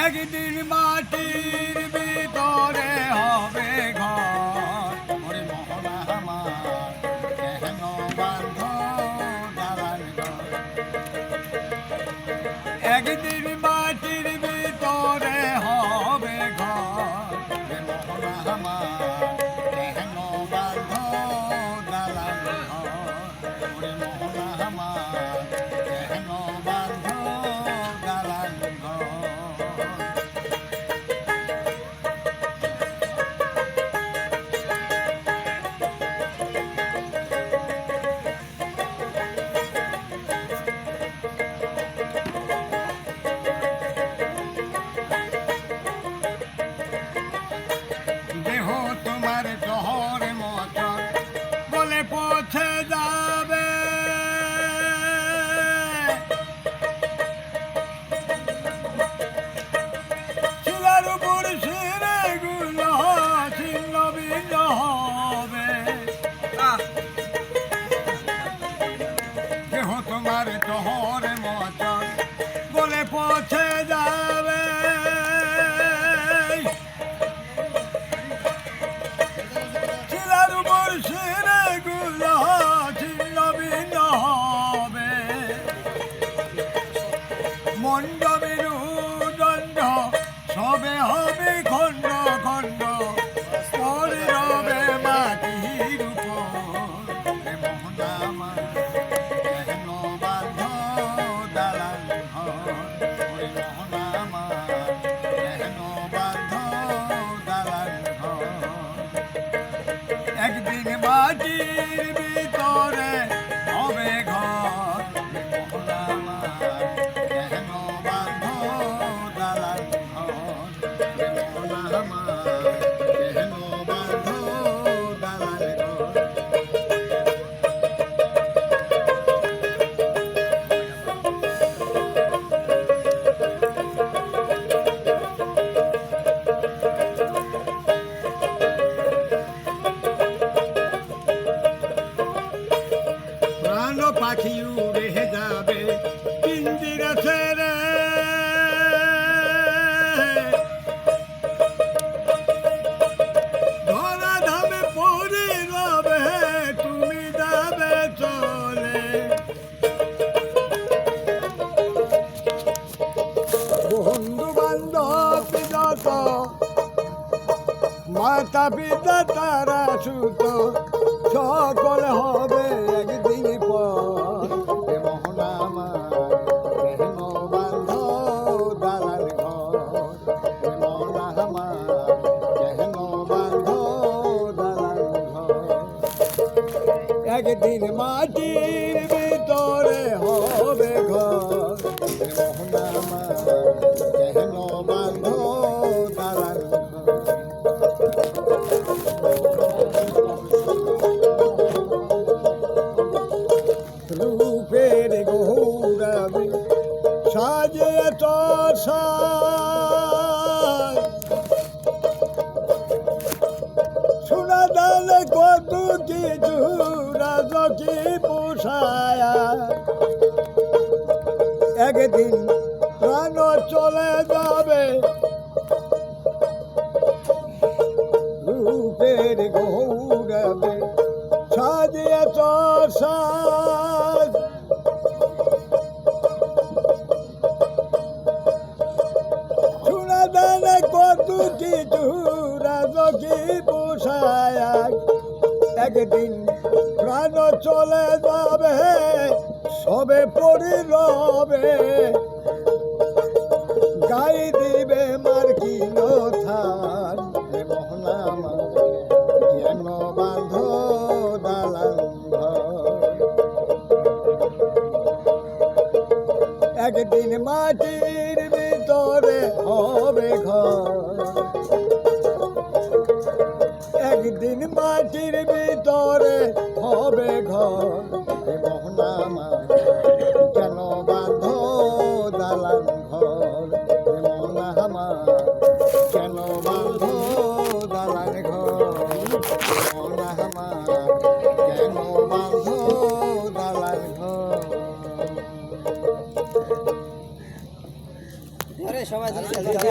একদিন মাটির ভিতরে হবে ঘর, ওরে মোহনা আমার কেন বাঁধ দালান ঘর। একদিন মাটির ভিতরে হবে ঘর, ওরে মোহনা আমার কেন বাঁধ দালান ঘর, ওরে মোহনা আমার কেন বাঁধ দালান ঘর। দেহ তোমার শহর মতন বলে পৌঁছে যাবে, শিলার উপর শিরে গুলো ছিন্ন ভিন্ন হবে। দেহ তোমার শহর মতন বলে পৌঁছে যাবে, শিলার উপর শিরে গুলো ছিন্ন ভিন্ন হবে। মন্ড মেরুদণ্ড সবে হবে খণ্ড খণ্ড, পরে রবে মাটির উপর, এ মোহনা আমার কেন বাঁধ দালান ঘর, ওরে মোহনা আমার কেন বাঁধ দালান ঘর। একদিন মাটির ভিতরে হবে ঘর, মোহনা আমার কেন বাঁধ দালান ঘর, মোহনা আমার কেন বাঁধ দালান ঘর। প্রাণ পাখি উড়ে যাবে পিঞ্জিরা ছেড়ে, ধরা ধামে পড়ে রবে তুমি যাবে চলে। বন্ধু বান্ধব যত মাতা পিতা তারা সুত সকল হবে একদিন পর, এ মোহনা আমার কেন বাঁধ দালান ঘর, এ মোহনা আমার কেন বাঁধ দালান ঘর। একদিন মাটির ভিতরে হবে ঘর, এ মোহনা আমার কেন বাঁধ দালান ঘর। রূপের গৌরবে সাজে সাজ, সোনা দালে কত কিছু রাজকি পোষায়া। একদিন প্রাণ চলে যাবে, রূপের গৌরবে সাজিয়ে সাজ, সোনা দানে কত কিছু রাজকি পোষায়। একদিন প্রাণ চলে যাবে, সবে পড়ি রবে গাই দিবে মার কিন থান, এ মোহনা আমার কেন বাঁধ দালান ঘর। একদিন মাটির ভিতরে হবে ঘর, একদিন মাটির ভিতরে হবে ঘর, এ মোহনা আমার কেন বাঁধ দালান ঘর, এ মোহনা আমার কেন বাঁধ দালান ঘর, এ মোহনা আমার কেন বাঁধ দালান ঘর। আরে সবাই